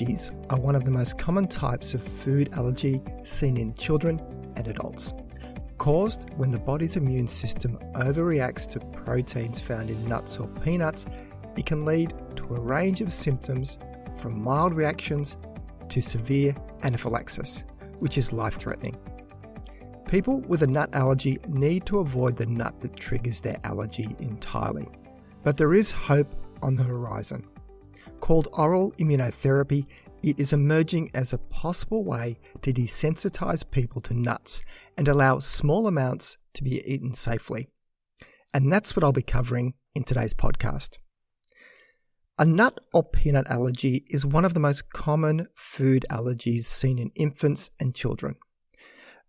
allergies are one of the most common types of food allergy seen in children and adults. Caused when the body's immune system overreacts to proteins found in nuts or peanuts, it can lead to a range of symptoms from mild reactions to severe anaphylaxis, which is life-threatening. People with a nut allergy need to avoid the nut that triggers their allergy entirely. But there is hope on the horizon. Called oral immunotherapy, it is emerging as a possible way to desensitise people to nuts and allow small amounts to be eaten safely. And that's what I'll be covering in today's podcast. A nut or peanut allergy is one of the most common food allergies seen in infants and children.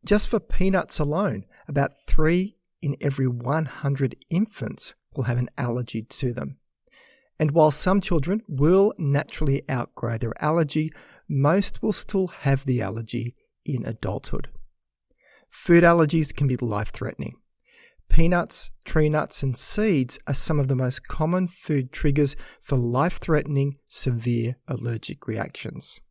Just for peanuts alone, about 3 in every 100 infants will have an allergy to them. And while some children will naturally outgrow their allergy, most will still have the allergy in adulthood. Food allergies can be life-threatening. Peanuts, tree nuts, and seeds are some of the most common food triggers for life-threatening severe allergic reactions.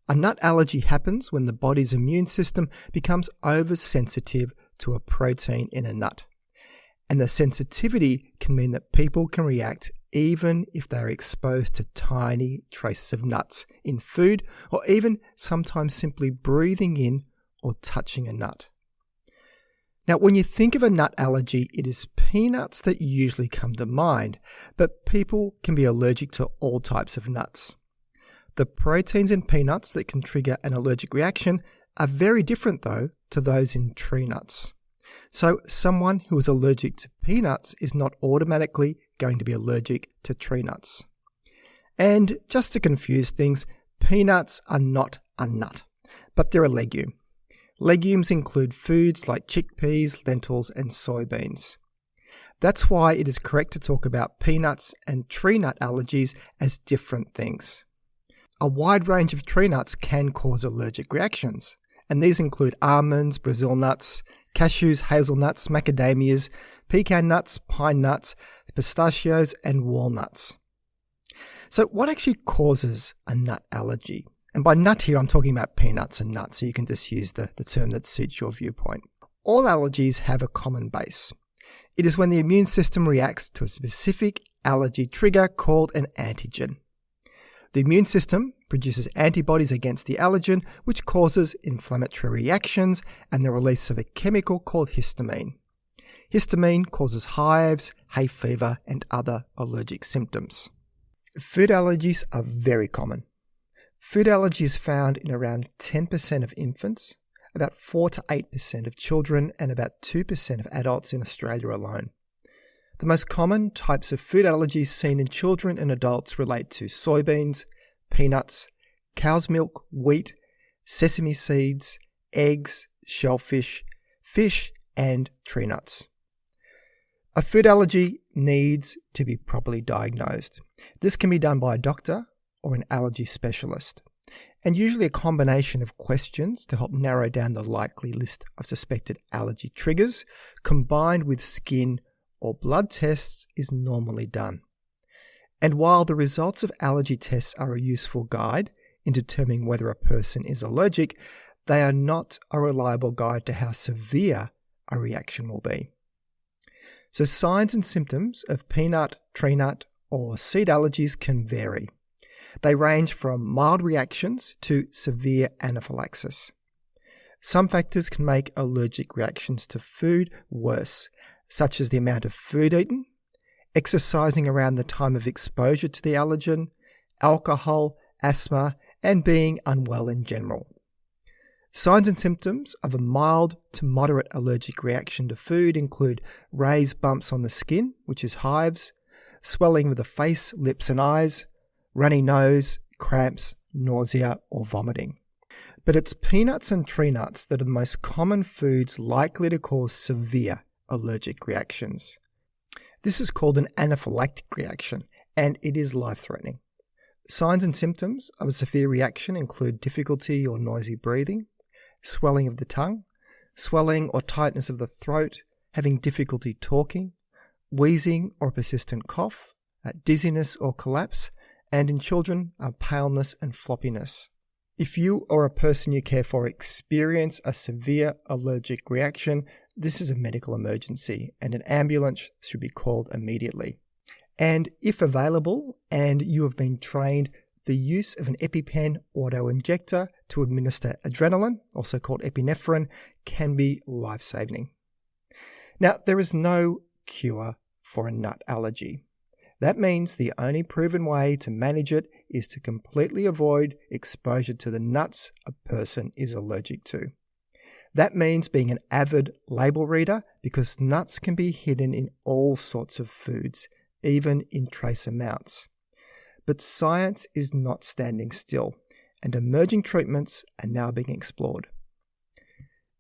A nut allergy happens when the body's immune system becomes oversensitive to a protein in a nut. And the sensitivity can mean that people can react even if they are exposed to tiny traces of nuts in food, or even sometimes simply breathing in or touching a nut. Now, when you think of a nut allergy, it is peanuts that usually come to mind, but people can be allergic to all types of nuts. The proteins in peanuts that can trigger an allergic reaction are very different, though, to those in tree nuts. So someone who is allergic to peanuts is not automatically going to be allergic to tree nuts. And just to confuse things, peanuts are not a nut, but they're a legume. Legumes include foods like chickpeas, lentils, and soybeans. That's why it is correct to talk about peanuts and tree nut allergies as different things. A wide range of tree nuts can cause allergic reactions, and these include almonds, Brazil nuts, cashews, hazelnuts, macadamias, pecan nuts, pine nuts, pistachios, and walnuts. So what actually causes a nut allergy? And by nut here, I'm talking about peanuts and nuts, so you can just use the term that suits your viewpoint. All allergies have a common base. It is when the immune system reacts to a specific allergy trigger called an antigen. The immune system produces antibodies against the allergen, which causes inflammatory reactions and the release of a chemical called histamine. Histamine causes hives, hay fever, and other allergic symptoms. Food allergies are very common. Food allergy is found in around 10% of infants, about 4 to 8% of children, and about 2% of adults in Australia alone. The most common types of food allergies seen in children and adults relate to soybeans, peanuts, cow's milk, wheat, sesame seeds, eggs, shellfish, fish, and tree nuts. A food allergy needs to be properly diagnosed. This can be done by a doctor or an allergy specialist, and usually a combination of questions to help narrow down the likely list of suspected allergy triggers, combined with skin or blood tests, is normally done. And while the results of allergy tests are a useful guide in determining whether a person is allergic, they are not a reliable guide to how severe a reaction will be. So signs and symptoms of peanut, tree nut, or seed allergies can vary. They range from mild reactions to severe anaphylaxis. Some factors can make allergic reactions to food worse, such as the amount of food eaten, exercising around the time of exposure to the allergen, alcohol, asthma, and being unwell in general. Signs and symptoms of a mild to moderate allergic reaction to food include raised bumps on the skin, which is hives, swelling of the face, lips, and eyes, runny nose, cramps, nausea, or vomiting. But it's peanuts and tree nuts that are the most common foods likely to cause severe allergic reactions. This is called an anaphylactic reaction, and it is life-threatening. Signs and symptoms of a severe reaction include difficulty or noisy breathing, swelling of the tongue, swelling or tightness of the throat, having difficulty talking, wheezing or persistent cough, dizziness or collapse, and in children are paleness and floppiness. If you or a person you care for experience a severe allergic reaction, this is a medical emergency and an ambulance should be called immediately. And if available and you have been trained, the use of an EpiPen auto-injector to administer adrenaline, also called epinephrine, can be life-saving. Now, there is no cure for a nut allergy. That means the only proven way to manage it is to completely avoid exposure to the nuts a person is allergic to. That means being an avid label reader, because nuts can be hidden in all sorts of foods, even in trace amounts. But science is not standing still, and emerging treatments are now being explored.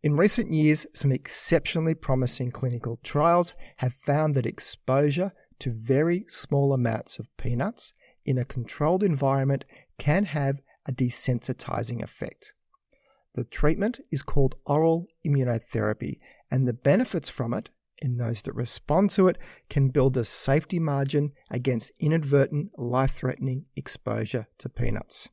In recent years, some exceptionally promising clinical trials have found that exposure to very small amounts of peanuts in a controlled environment can have a desensitizing effect. The treatment is called oral immunotherapy, and the benefits from it, in those that respond to it, can build a safety margin against inadvertent, life-threatening exposure to peanuts.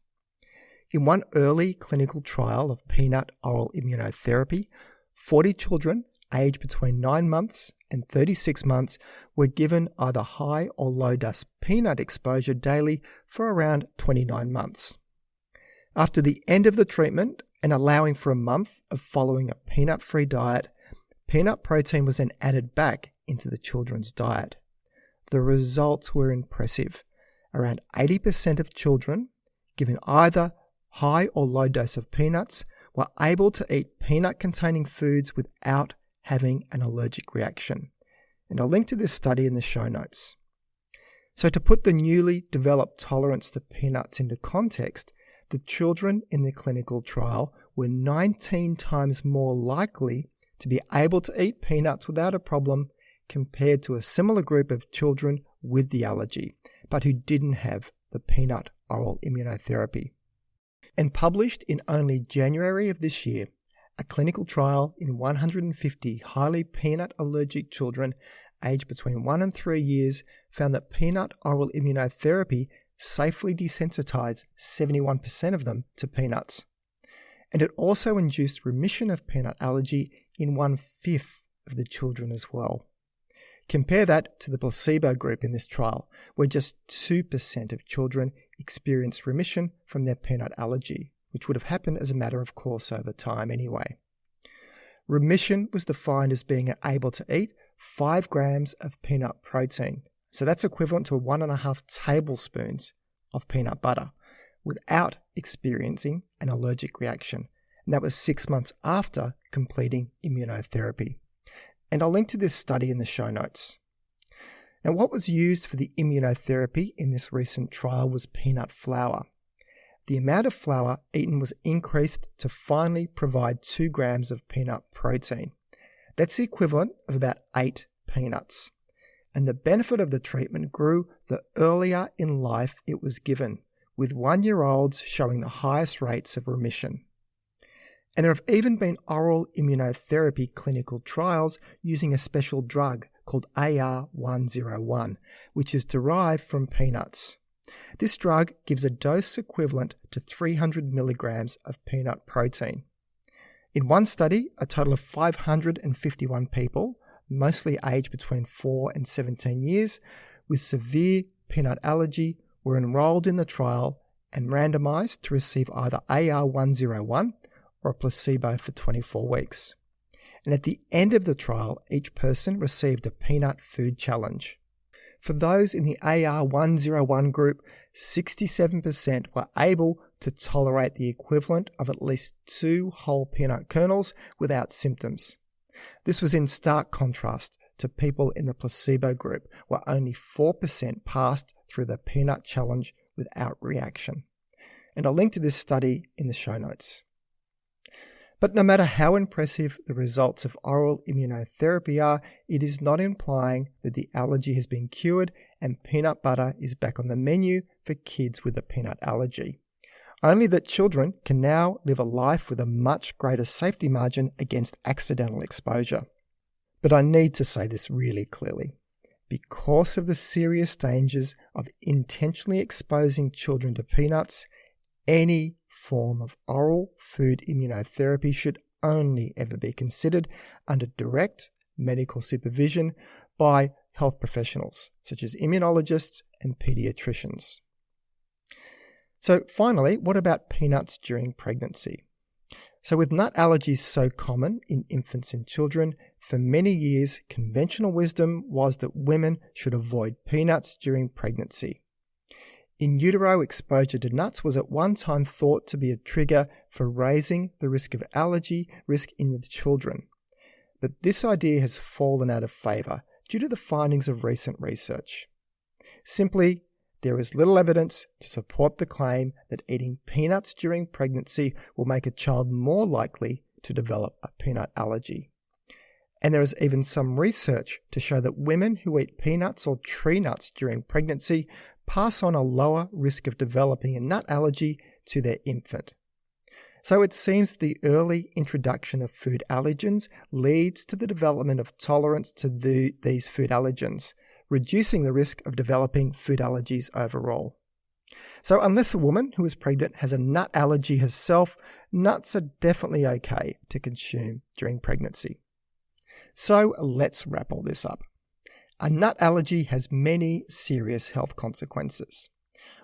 In one early clinical trial of peanut oral immunotherapy, 40 children aged between 9 months and 36 months were given either high or low dose peanut exposure daily for around 29 months. After the end of the treatment and allowing for a month of following a peanut-free diet, peanut protein was then added back into the children's diet. The results were impressive. Around 80% of children given either high or low dose of peanuts were able to eat peanut-containing foods without having an allergic reaction. And I'll link to this study in the show notes. So to put the newly developed tolerance to peanuts into context, the children in the clinical trial were 19 times more likely to be able to eat peanuts without a problem compared to a similar group of children with the allergy, but who didn't have the peanut oral immunotherapy. And published in only January of this year, a clinical trial in 150 highly peanut allergic children aged between 1 and 3 years found that peanut oral immunotherapy safely desensitized 71% of them to peanuts. And it also induced remission of peanut allergy in 1/5 of the children as well. Compare that to the placebo group in this trial, where just 2% of children experienced remission from their peanut allergy, which would have happened as a matter of course over time anyway. Remission was defined as being able to eat 5 grams of peanut protein, so that's equivalent to 1.5 tablespoons of peanut butter, without experiencing an allergic reaction, and that was 6 months after completing immunotherapy. And I'll link to this study in the show notes. Now, what was used for the immunotherapy in this recent trial was peanut flour. The amount of flour eaten was increased to finally provide 2 grams of peanut protein. That's the equivalent of about 8 peanuts. And the benefit of the treatment grew the earlier in life it was given, with 1-year-olds showing the highest rates of remission. And there have even been oral immunotherapy clinical trials using a special drug called AR101, which is derived from peanuts. This drug gives a dose equivalent to 300 milligrams of peanut protein. In one study, a total of 551 people, mostly aged between 4 and 17 years, with severe peanut allergy were enrolled in the trial and randomized to receive either AR101 or a placebo for 24 weeks. And at the end of the trial, each person received a peanut food challenge. For those in the AR101 group, 67% were able to tolerate the equivalent of at least 2 whole peanut kernels without symptoms. This was in stark contrast to people in the placebo group, where only 4% passed through the peanut challenge without reaction. And I'll link to this study in the show notes. But no matter how impressive the results of oral immunotherapy are, it is not implying that the allergy has been cured and peanut butter is back on the menu for kids with a peanut allergy. Only that children can now live a life with a much greater safety margin against accidental exposure. But I need to say this really clearly, because of the serious dangers of intentionally exposing children to peanuts, any form of oral food immunotherapy should only ever be considered under direct medical supervision by health professionals, such as immunologists and pediatricians. So finally, what about peanuts during pregnancy? So with nut allergies so common in infants and children, for many years, conventional wisdom was that women should avoid peanuts during pregnancy. In utero exposure to nuts was at one time thought to be a trigger for raising the risk of allergy risk in the children. But this idea has fallen out of favour due to the findings of recent research. Simply, there is little evidence to support the claim that eating peanuts during pregnancy will make a child more likely to develop a peanut allergy. And there is even some research to show that women who eat peanuts or tree nuts during pregnancy pass on a lower risk of developing a nut allergy to their infant. So it seems that the early introduction of food allergens leads to the development of tolerance to these food allergens, reducing the risk of developing food allergies overall. So unless a woman who is pregnant has a nut allergy herself, nuts are definitely okay to consume during pregnancy. So let's wrap all this up. A nut allergy has many serious health consequences.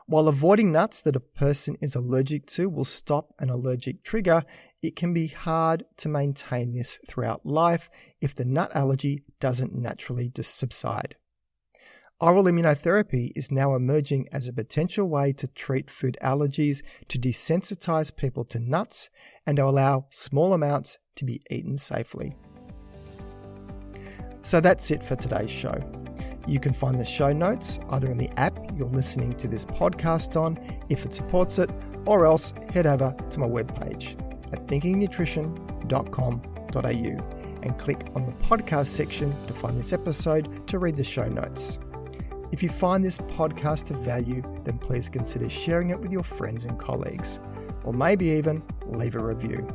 While avoiding nuts that a person is allergic to will stop an allergic trigger, it can be hard to maintain this throughout life if the nut allergy doesn't naturally subside. Oral immunotherapy is now emerging as a potential way to treat food allergies, to desensitise people to nuts, and to allow small amounts to be eaten safely. So that's it for today's show. You can find the show notes either in the app you're listening to this podcast on, if it supports it, or else head over to my webpage at thinkingnutrition.com.au and click on the podcast section to find this episode to read the show notes. If you find this podcast of value, then please consider sharing it with your friends and colleagues, or maybe even leave a review.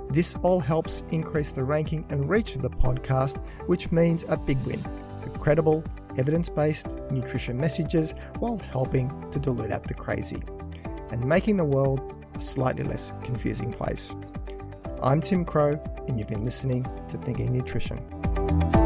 This all helps increase the ranking and reach of the podcast, which means a big win for credible, evidence-based nutrition messages while helping to dilute out the crazy and making the world a slightly less confusing place. I'm Tim Crow, and you've been listening to Thinking Nutrition.